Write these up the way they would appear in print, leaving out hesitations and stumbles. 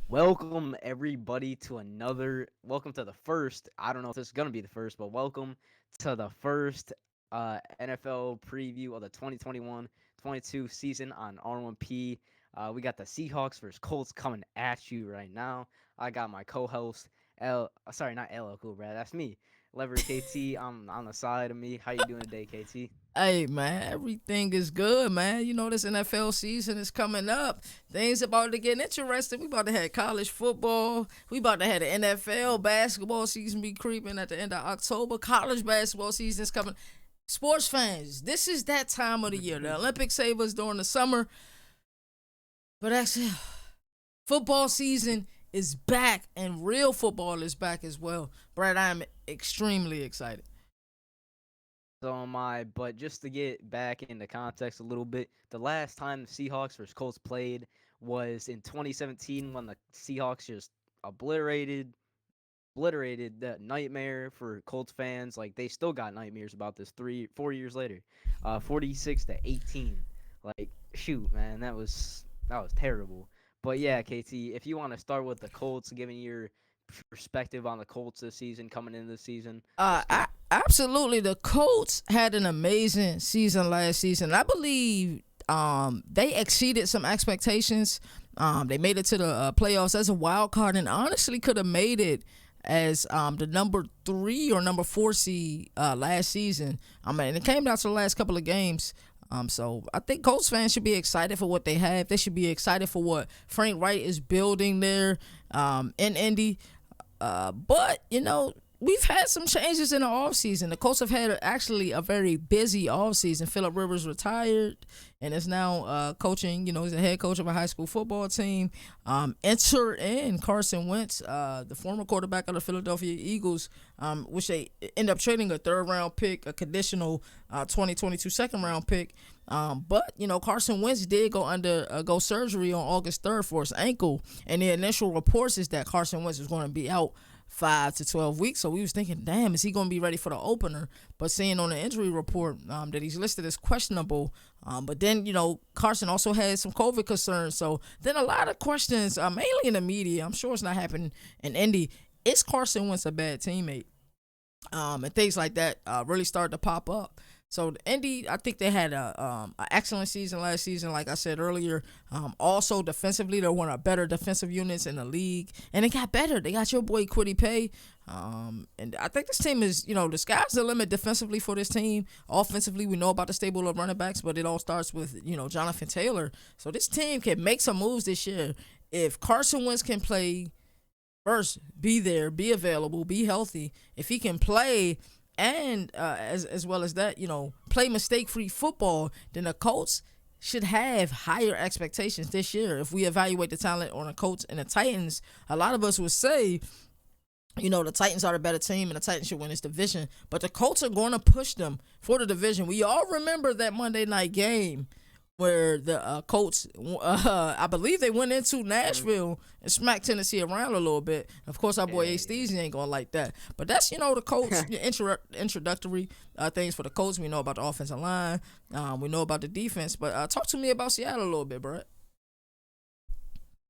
Welcome everybody to welcome to the first. I don't know if this is gonna be the first, but welcome to the first NFL preview of the 2021-22 season on R1P. We got the Seahawks versus Colts coming at you right now. I got my co-host sorry, not LL Cool, Brad. That's me, Lever KT. On the side of me. How you doing today, KT? Hey man, everything is good, man. You know this NFL season is coming up. Things about to get interesting. We about to have college football. We about to have the NFL basketball season be creeping at the end of October. College basketball season is coming. Sports fans, this is that time of the year. The Olympics save us during the summer, but that's it. Football season is back, and real football is back as well. Brad, I am extremely excited. So am I. But just to get back into context a little bit, the last time the Seahawks versus Colts played was in 2017 when the Seahawks just obliterated obliterated that nightmare for Colts fans. Like they still got nightmares about this 4 years later. 46-18. Like shoot, man, that was terrible. But yeah, KT, if you want to start with the Colts, giving your perspective on the Colts this season, coming into the season, let's go. Absolutely. The Colts had an amazing season last season. I believe they exceeded some expectations. They made it to the playoffs as a wild card, and honestly could have made it as the number 3 or number 4 seed last season. And it came down to the last couple of games. So I think Colts fans should be excited for what they have. They should be excited for what Frank Wright is building there in Indy. But we've had some changes in the offseason. The Colts have had actually a very busy offseason. Phillip Rivers retired and is now coaching. He's a head coach of a high school football team. Enter in Carson Wentz, the former quarterback of the Philadelphia Eagles, which they end up trading a third-round pick, a conditional 2022 second-round pick. But Carson Wentz did go surgery on August 3rd for his ankle, and the initial reports is that Carson Wentz is going to be out 5 to 12 weeks. So we was thinking, damn, is he going to be ready for the opener? But seeing on the injury report that he's listed as questionable. But then Carson also had some COVID concerns. So then a lot of questions, mainly in the media. I'm sure it's not happening in Indy. Is Carson Wentz a bad teammate? And things like that really started to pop up. So the Indy, I think they had a excellent season last season. Like I said earlier, also defensively, they're one of the better defensive units in the league, and it got better. They got your boy Quiddy Pay, and I think this team is, the sky's the limit defensively for this team. Offensively, we know about the stable of running backs, but it all starts with Jonathan Taylor. So this team can make some moves this year if Carson Wentz can play. First, be there, be available, be healthy. If he can play and as well as that, play mistake-free football, then the Colts should have higher expectations this year. If we evaluate the talent on the Colts and the Titans, a lot of us would say, the Titans are the better team and the Titans should win this division. But the Colts are going to push them for the division. We all remember that Monday night game where the Colts, I believe they went into Nashville and smacked Tennessee around a little bit. Of course, our boy A. Steezy ain't going to like that. But that's, the Colts introductory things for the Colts. We know about the offensive line. We know about the defense. But talk to me about Seattle a little bit, Brett.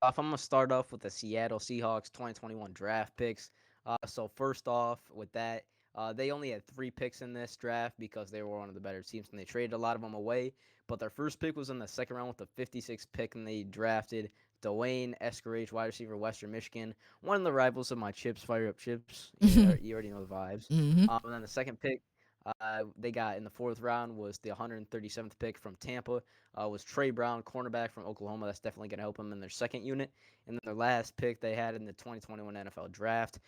If I'm gonna start off with the Seattle Seahawks 2021 draft picks. So first off, with that, they only had 3 picks in this draft because they were one of the better teams and they traded a lot of them away. But their first pick was in the second round with the 56th pick, and they drafted Dwayne Escarage, wide receiver, Western Michigan, one of the rivals of my Chips, Fire Up Chips. You already know the vibes. Mm-hmm. And then the second pick they got in the fourth round was the 137th pick from Tampa. Was Trey Brown, cornerback from Oklahoma. That's definitely going to help them in their second unit. And then their last pick they had in the 2021 NFL Draft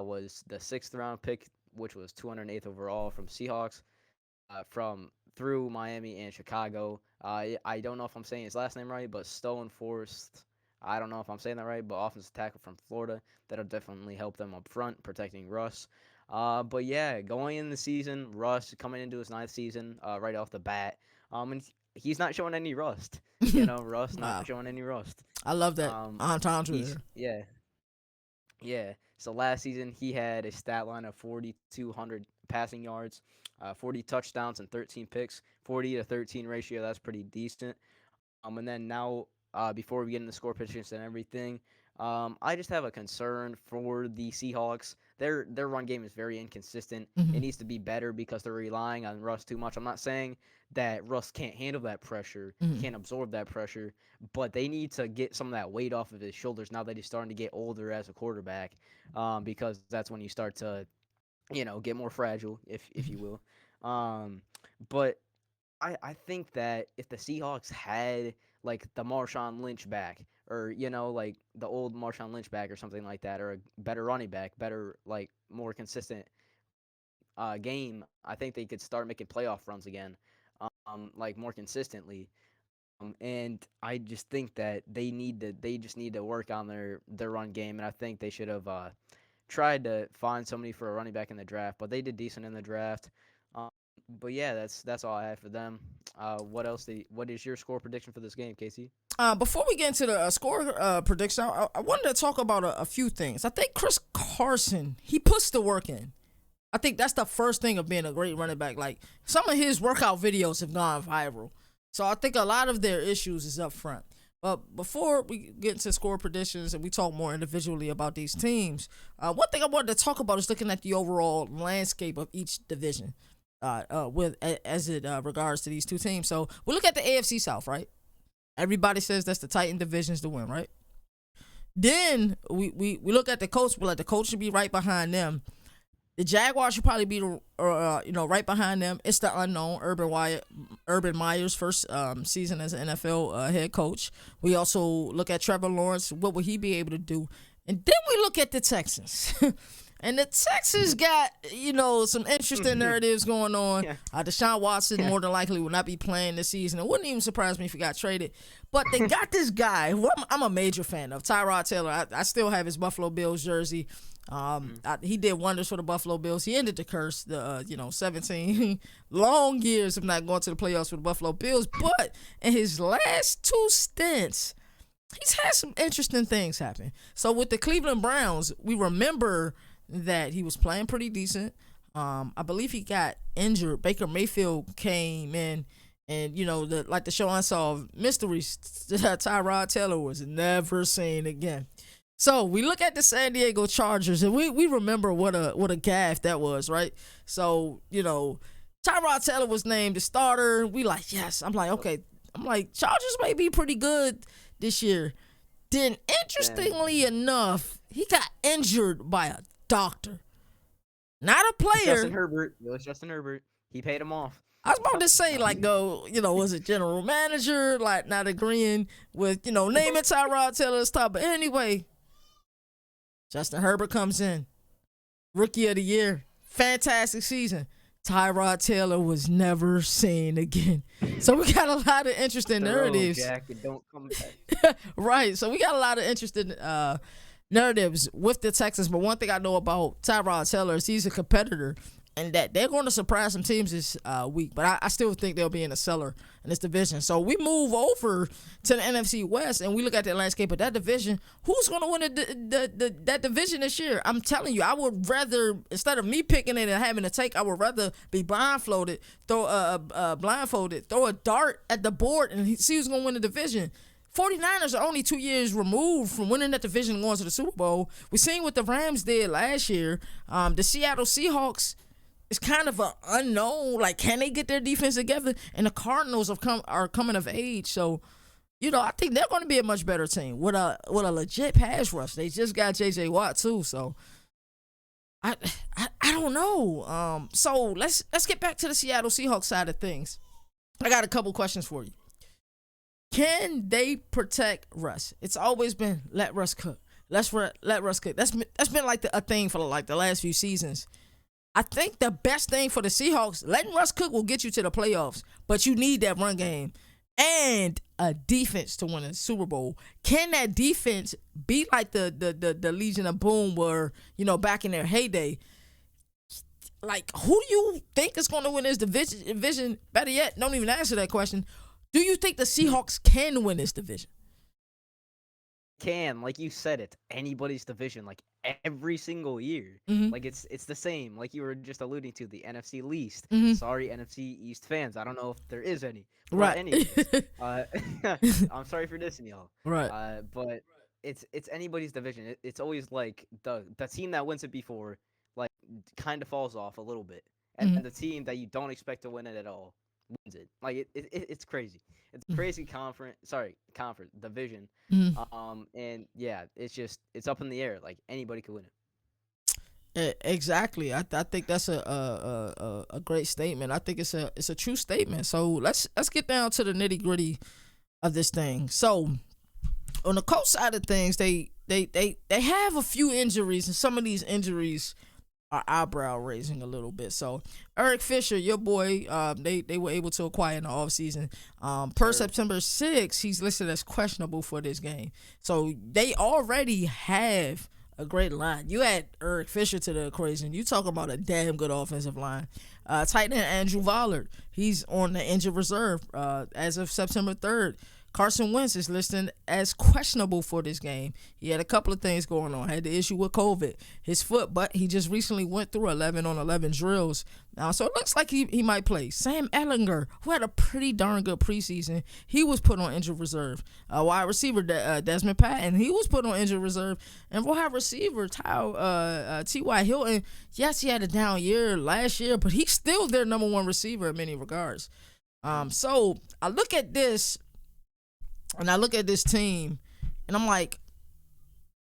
was the sixth round pick, which was 208th overall from Seahawks, from through Miami and Chicago. I don't know if I'm saying his last name right, but Stone Forest. I don't know if I'm saying that right, but offensive tackle from Florida. That'll definitely help them up front, protecting Russ. But yeah, going in the season, Russ coming into his ninth season, right off the bat, and he's not showing any rust. Russ not Wow. showing any rust. I love that Um, entendre he's there. yeah, yeah. So last season he had a stat line of 4,200 passing yards, 40 touchdowns and 13 picks, 40 to 13 ratio. That's pretty decent. And then now before we get into score predictions and everything. I just have a concern for the Seahawks. Their run game is very inconsistent. It Mhm. needs to be better because they're relying on Russ too much. I'm not saying that Russ can't handle that pressure, Mhm. can't absorb that pressure, but they need to get some of that weight off of his shoulders now that he's starting to get older as a quarterback. Because that's when you start to, get more fragile, if you will. Um, but I think that if the Seahawks had like the Marshawn Lynch back, or like the old Marshawn Lynch back, or something like that, or a better running back, better like more consistent game, I think they could start making playoff runs again, like more consistently. And I just think that they just need to work on their run game, and I think they should have tried to find somebody for a running back in the draft, but they did decent in the draft. Um, but yeah, that's all I have for them. What is your score prediction for this game, Casey? Before we get into the score prediction, I wanted to talk about a few things. I think Chris Carson, he puts the work in. I think that's the first thing of being a great running back. Like, some of his workout videos have gone viral. So I think a lot of their issues is up front. But before we get into score predictions and we talk more individually about these teams, one thing I wanted to talk about is looking at the overall landscape of each division, as it regards to these two teams. So we look at the AFC South, right? Everybody says that's the Titan divisions to win, right? Then we look at the Colts. We're like, the Colts should be right behind them. The Jaguars should probably be right behind them. It's the unknown Urban Meyer's first season as an NFL head coach. We also look at Trevor Lawrence. What will he be able to do? And then we look at the Texans. And the Texans got, some interesting narratives going on. Yeah. Deshaun Watson more than likely will not be playing this season. It wouldn't even surprise me if he got traded. But they got this guy who I'm a major fan of, Tyrod Taylor. I still have his Buffalo Bills jersey. He did wonders for the Buffalo Bills. He ended the curse, 17 long years of not going to the playoffs for the Buffalo Bills. But in his last two stints, he's had some interesting things happen. So with the Cleveland Browns, we remember that he was playing pretty decent. I believe he got injured. Baker Mayfield came in, and the show Unsolved Mysteries, Tyrod Taylor was never seen again. So we look at the San Diego Chargers, and we remember what a gaffe that was, right? So Tyrod Taylor was named the starter. We like, yes. I'm like, okay. I'm like, Chargers may be pretty good this year. Then interestingly enough, he got injured by a doctor, not a player. Justin Herbert. It was Justin Herbert. He paid him off. I was about to say, was it general manager, like, not agreeing with, naming Tyrod Taylor as top. But anyway, Justin Herbert comes in, rookie of the year, fantastic season. Tyrod Taylor was never seen again. So we got a lot of interesting narratives. Jacket, don't come back. Right. So we got a lot of interesting narratives with the Texans. But one thing I know about Tyrod Taylor is he's a competitor, and that they're going to surprise some teams this week. But I still think they'll be in the cellar in this division. So we move over to the NFC West, and we look at the landscape of that division. Who's going to win that division this year? I'm telling you, I would rather, instead of me picking it and having to take, I would rather be blindfolded, throw a dart at the board and see who's going to win the division. 49ers are only 2 years removed from winning that division and going to the Super Bowl. We seen what the Rams did last year. The Seattle Seahawks is kind of an unknown. Like, can they get their defense together? And the Cardinals are coming of age. So, I think they're going to be a much better team with a legit pass rush. They just got J.J. Watt too. So, I don't know. So let's get back to the Seattle Seahawks side of things. I got a couple questions for you. Can they protect Russ? It's always been let Russ cook. Let Russ cook. That's been like a thing for the last few seasons. I think the best thing for the Seahawks, letting Russ cook will get you to the playoffs, but you need that run game and a defense to win a Super Bowl. Can that defense be like the Legion of Boom were, back in their heyday? Like, who do you think is going to win this division? Better yet, don't even answer that question. Do you think the Seahawks can win this division? can, like you said, it's anybody's division, like every single year. Mm-hmm. Like it's the same, like you were just alluding to, the NFC least. Mm-hmm. Sorry, NFC East fans. I don't know if there is any. But Right. anyways, uh, I'm sorry for dissing y'all. Right. But it's anybody's division. It's always like the team that wins it before, like kind of falls off a little bit, and Mm-hmm. then the team that you don't expect to win it at all wins it. Like it's crazy. It's a crazy conference division. Mm-hmm. And yeah, it's up in the air. Like anybody could win it. Exactly. I think that's a great statement. I think it's a true statement. So let's get down to the nitty gritty of this thing. So on the Colts side of things, they have a few injuries, and some of these injuries are eyebrow raising a little bit. So Eric Fisher, your boy, they were able to acquire in the offseason. Per September 6th, he's listed as questionable for this game. So they already have a great line. You add Eric Fisher to the equation, you talk about a damn good offensive line. Tight end Andrew Vollard, he's on the injured reserve as of September 3rd. Carson Wentz is listed as questionable for this game. He had a couple of things going on. Had the issue with COVID, his foot, but he just recently went through 11 on 11 drills. So it looks like he might play. Sam Ehlinger, who had a pretty darn good preseason, he was put on injured reserve. Wide receiver Desmond Patton, he was put on injured reserve. And wide receiver T.Y. Hilton, yes, he had a down year last year, but he's still their number one receiver in many regards. So I look at this, and I look at this team, and I'm like,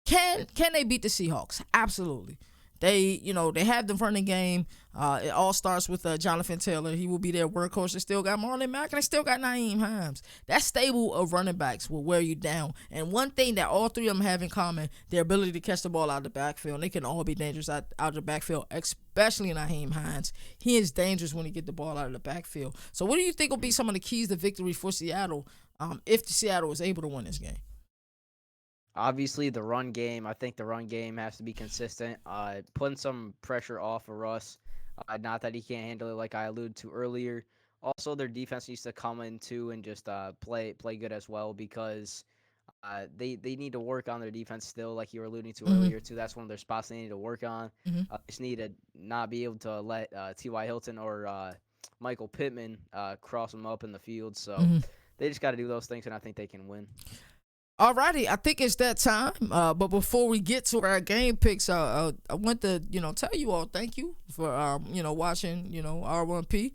can they beat the Seahawks? Absolutely. They have the running game. It all starts with Jonathan Taylor. He will be their workhorse. They still got Marlon Mack, and they still got Nyheim Hines. That stable of running backs will wear you down. And one thing that all three of them have in common, their ability to catch the ball out of the backfield. They can all be dangerous out of the backfield, especially Nyheim Hines. He is dangerous when he get the ball out of the backfield. So what do you think will be some of the keys to victory for Seattle if Seattle is able to win this game? Obviously, the run game. I think the run game has to be consistent. Putting some pressure off of Russ. Not that he can't handle it, like I alluded to earlier. Also, their defense needs to come in too and just play good as well, because they need to work on their defense still, like you were alluding to earlier too. That's one of their spots they need to work on. Just need to not be able to let T.Y. Hilton or Michael Pittman cross them up in the field. So they just got to do those things, and I think they can win. Alrighty, I think it's that time. But before we get to our game picks, I want to tell you all thank you for watching R1P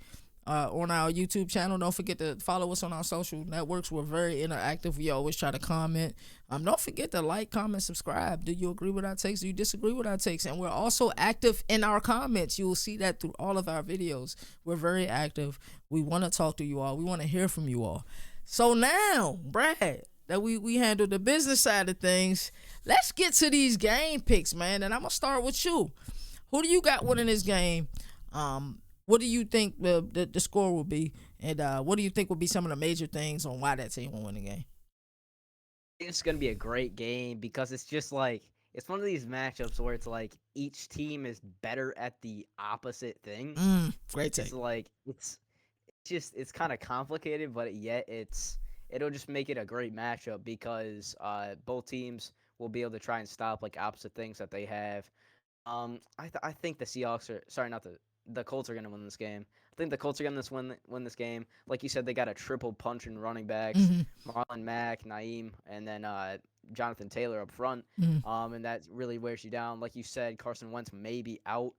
on our YouTube channel. Don't forget to follow us on our social networks. We're very interactive. We always try to comment. Don't forget to like, comment, subscribe. Do you agree with our takes? Do you disagree with our takes? And we're also active in our comments. You will see that through all of our videos. We're very active. We want to talk to you all. We want to hear from you all. So now, Brad, that we handle the business side of things, let's get to these game picks, man. And I'm going to start with you. Who do you got winning this game? What do you think the score will be? And what do you think will be some of the major things on why that team will win the game? It's going to be a great game, because it's just like, it's one of these matchups where it's like each team is better at the opposite thing. Great take. It's like, it's kind of complicated, but yet it'll just make it a great matchup, because both teams will be able to try and stop like opposite things that they have. I think the Seahawks the Colts are going to win this game. I think the Colts are going to win this game. Like you said, they got a triple punch in running backs: Marlon Mack, Nyheim, and then Jonathan Taylor up front. And that really wears you down. Like you said, Carson Wentz may be out.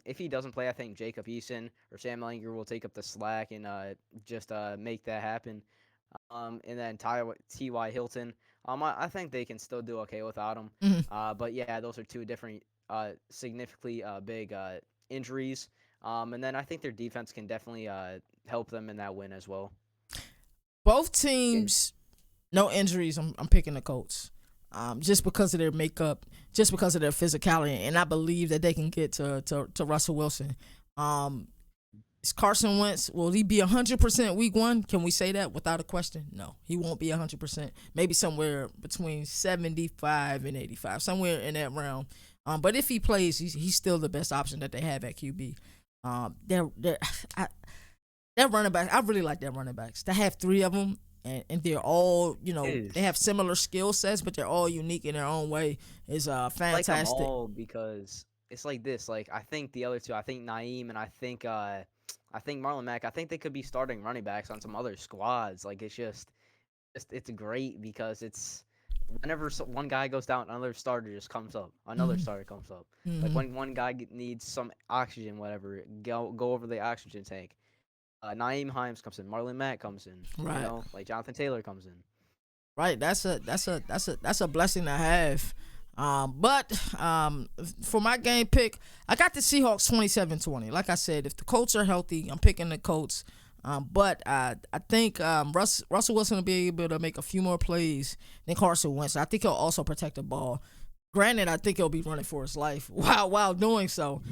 If he doesn't play, I think Jacob Eason or Sam Ehlinger will take up the slack and just make that happen. And then T.Y. Hilton, I think they can still do okay without him. But yeah, those are two different, significantly big injuries. And then I think their defense can definitely help them in that win as well. Both teams, no injuries. I'm picking the Colts. Just because of their makeup, just because of their physicality, and I believe that they can get to Russell Wilson. Is Carson Wentz, will he be 100% week one? Can we say that without a question? No, he won't be 100%. Maybe somewhere between 75 and 85, somewhere in that realm. But if he plays, he's still the best option that they have at QB. That running back, I really like that running backs. To have three of them and they're all, they Is have similar skill sets, but they're all unique in their own way. Is like them fantastic. all because it's like this. Like I think the other two, I think Naeem and I think Marlon Mack. I think they could be starting running backs on some other squads. Like it's it's great because it's whenever one guy goes down, another starter just comes up. Another Hmm. starter comes up. Like Hmm. when one guy needs some oxygen, whatever, go over the oxygen tank. Naeem Himes comes in. Marlon Mack comes in. You Right. know, like Jonathan Taylor comes in. Right. That's a blessing to have. But for my game pick, I got the Seahawks 27-20. Like I said, if the Colts are healthy, I'm picking the Colts. But I think Russell Wilson will be able to make a few more plays than Carson Wentz. I think he'll also protect the ball. Granted, I think he'll be running for his life while doing so.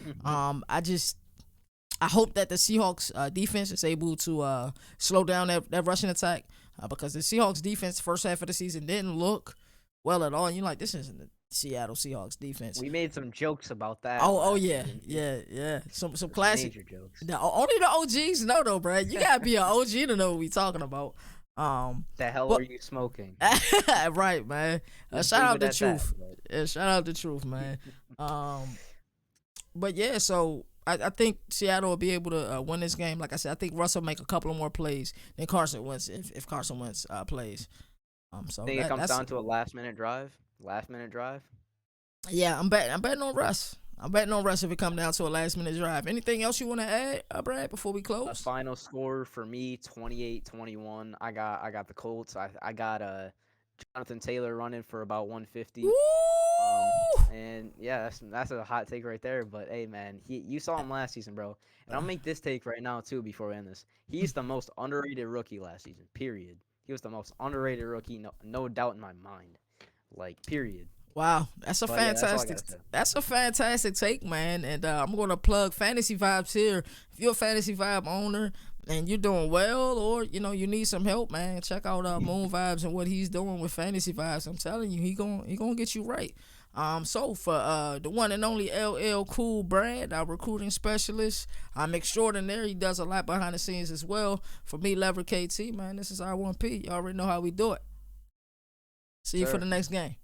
I hope that the Seahawks defense is able to slow down that rushing attack, because the Seahawks defense first half of the season didn't look well at all. And you're like, this isn't the Seattle Seahawks defense. We made some jokes about that Oh last yeah, season. yeah. Some Some classic. major jokes. Only the OGs know though, bro. You gotta be an OG to know what we talking about. The hell But are you smoking? right, man. Let's Shout leave out it the at that, truth. but- Yeah, shout out the truth, man. But yeah, so I think Seattle will be able to win this game. Like I said, I think Russell will make a couple of more plays than Carson Wentz if Carson Wentz plays. So Think it comes that's down to a last minute drive? Last minute drive? yeah. I'm betting on Russ. I'm betting on Russ if it come down to a last minute drive. Anything else you want to add, Brad, before we A close? final score for me 28-21. I got the Colts. I got Jonathan Taylor running for about 150. Um Woo! and yeah, that's a hot take right there, but hey man, you saw him last season, bro. And I'll make this take right now too before we end this. He's the most underrated rookie last season. Period. He was the most underrated rookie, no doubt in my mind. Like period. Wow, that's a But yeah, that's all I fantastic. gotta say. That's a fantastic take, man. And I'm gonna plug Fantasy Vibes here. If you're a Fantasy Vibe owner and you're doing well, or you need some help, man, check out Moon Vibes and what he's doing with Fantasy Vibes. I'm telling you, he gonna get you right. So for the one and only LL Cool Brad, our recruiting specialist, I'm extraordinary. He does a lot behind the scenes as well. For me, Lever KT, man, this is R1P. You already know how we do it. See you for Sir. the next game.